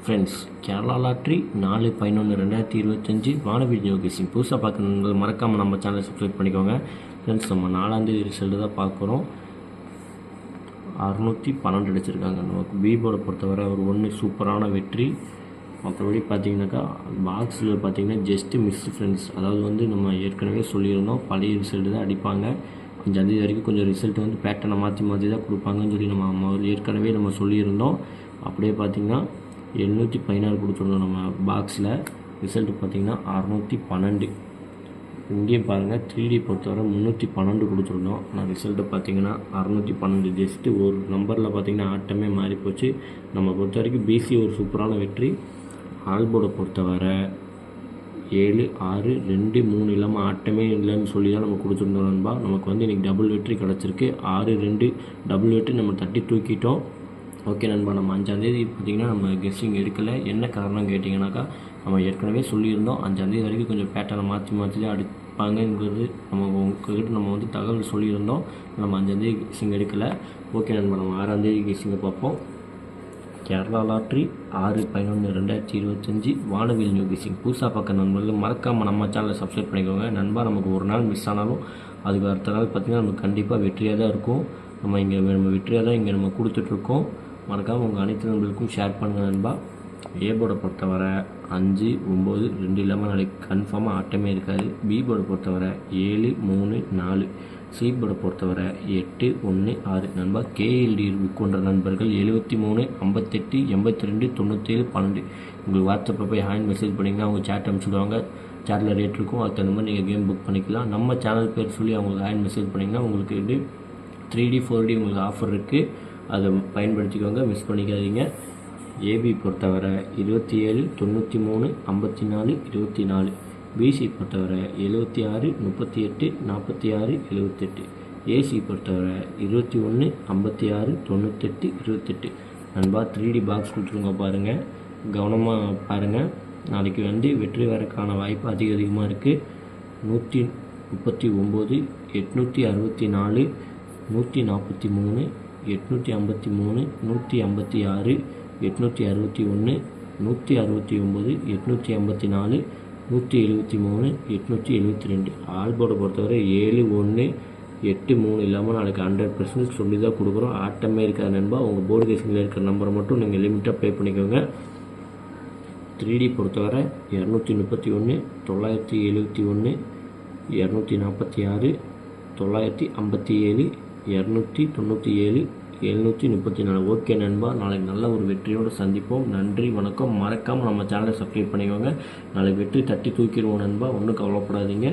Friends, Kerala lottery 4/11/2025 வானவில் யோகேஷின் புதுசாக பார்க்கணுங்கிறது மறக்காமல் நம்ம சேனலை சப்ஸ்கிரைப் பண்ணிக்கோங்க. ஃப்ரெண்ட்ஸ், நம்ம 4ஆம் தேதி ரிசல்ட்டு தான் பார்க்குறோம். 612 அடிச்சிருக்காங்க. நமக்கு பீபோர்டை பொறுத்தவரை ஒரு சூப்பரான வெற்றி. மற்றபடி பார்த்தீங்கன்னாக்கா பாக்ஸில் பார்த்தீங்கன்னா ஜஸ்ட்டு மிஸ் ஃப்ரெண்ட்ஸ். அதாவது நம்ம ஏற்கனவே சொல்லியிருந்தோம், பழைய ரிசல்ட்டு தான் அடிப்பாங்க. கொஞ்சம் அது வரைக்கும் கொஞ்சம் ரிசல்ட் பேட்டர்னை மாற்றி தான் கொடுப்பாங்கன்னு சொல்லி நம்ம ஏற்கனவே சொல்லியிருந்தோம். அப்படியே பார்த்திங்கன்னா 716 கொடுத்துருந்தோம் நம்ம பாக்ஸில். ரிசல்ட்டு பார்த்திங்கன்னா 612. இங்கேயும் பாருங்கள், 3D பொறுத்தவரை 312 கொடுத்துருந்தோம். ஆனால் ரிசல்ட்டு பார்த்திங்கன்னா 612. ஜஸ்ட்டு ஒரு நம்பரில் பார்த்திங்கன்னா ஆட்டமே மாறி போச்சு. நம்ம பொறுத்த வரைக்கும் பிசி ஒரு சூப்பரான வெற்றி. ஆல்போர்டை பொறுத்தவரை 7, 6, 2, 3 இல்லாமல் ஆட்டமே இல்லைன்னு சொல்லி தான் நம்ம கொடுத்துருந்தோம் நண்பா. நமக்கு இன்றைக்கி டபுள் வெற்றி கிடச்சிருக்கு. 6, 2 டபுள் வெற்றி நம்ம தட்டி தூக்கிட்டோம். ஓகே நண்பா, நம்ம 5ஆம் தேதி பார்த்திங்கன்னா நம்ம கெஸ்ஸிங் எடுக்கலை. என்ன காரணம் கேட்டிங்கனாக்கா, நம்ம ஏற்கனவே சொல்லியிருந்தோம் 5ஆம் தேதி வரைக்கும் கொஞ்சம் பேட்டர்னை மாற்றி தான் அடிப்பாங்கங்கிறது நம்ம தகவல் சொல்லியிருந்தோம். நம்ம 5ஆம் தேதி கெஸ்ஸிங் எடுக்கலை. ஓகே நண்பா, நம்ம 6ஆம் தேதி கெஸ்ஸிங்கை பார்ப்போம். கேரளா லாட்ரி 6/11/2025 வானவில் நியூ கெஸ்ஸிங். புதுசாக பார்க்க நண்பர்கள் மறக்காமல் நம்ம சேனலை சப்ஸ்கிரைப் பண்ணிக்கோங்க நண்பா. நமக்கு ஒரு நாள் மிஸ் ஆனாலும் அதுக்கு அடுத்த நாள் பார்த்திங்கன்னா நமக்கு கண்டிப்பாக வெற்றியாக தான் இருக்கும். நம்ம வெற்றியாக தான் இங்கே நம்ம கொடுத்துட்ருக்கோம். மறக்காமல் உங்கள் அனைத்து நண்பர்களுக்கும் ஷேர் பண்ணுங்கள் நண்பா. ஏ போர்டை பொறுத்தவரை 5, 9, 2 இல்லாமல் நாளைக்கு கன்ஃபார்மாக ஆட்டமே இருக்காது. பி போர்டை பொறுத்தவரை 7, 3, 4. சி போர்டை பொறுத்தவரை 8, 1, 6 நண்பா. கேஎல்டி புக் கொண்ட நண்பர்கள் 73, 58, 82, 97, 12 உங்களுக்கு வாட்ஸ்அப்பில் போய் ஹேண்ட் மெசேஜ் பண்ணிங்கன்னா அவங்க சேட் அனுப்பிச்சுடுவாங்க. சேட்டில் ரேட் இருக்கும், அதுக்கு தகுந்த மாதிரி நீங்கள் கேம் புக் பண்ணிக்கலாம். நம்ம சேனல் பேர் சொல்லி அவங்களுக்கு ஹேண்ட் மெசேஜ் பண்ணிங்கன்னா உங்களுக்கு 3D 4D உங்களுக்கு ஆஃபர் இருக்குது. அதை பயன்படுத்திக்கோங்க, மிஸ் பண்ணிக்காதீங்க. ஏபி பொறுத்தவரை 27, 93, 54, 24. பிசி பொறுத்தவரை 76, 38, 46, 78. ஏசி பொறுத்தவரை 21, 56, 98, 28 நண்பா. 3D பாக்ஸ் கொடுத்துருங்க, பாருங்கள், கவனமாக பாருங்கள். நாளைக்கு வெற்றி வரக்கான வாய்ப்பு அதிகமாக இருக்குது. 139, 864, 143, 853, 156, 861, 169, 854, 173, 872. ஆல்போர்டை பொறுத்தவரை 7, 1, 8, 3 இல்லாமல் நாளைக்கு 100% சொல்லி தான் கொடுக்குறோம். ஆட்டமே இருக்காது நண்பா. உங்கள் போர்டு கேஸிங்கில் இருக்கிற நம்பரை மட்டும் நீங்கள் லிமிட்டாக பே பண்ணிக்கோங்க. 3D பொறுத்தவரை 231, 971, 246, 957, 297, 734. ஓகே நண்பா, நாளைக்கு நல்ல ஒரு வெற்றியோடு சந்திப்போம். நன்றி, வணக்கம். மறக்காமல் நம்ம சேனலை சப்ஸ்கிரைப் பண்ணிக்கோங்க. நாளைக்கு வெற்றி தட்டி தூக்கிடுவோம் நண்பா. ஒன்றும் கவலைப்படாதீங்க.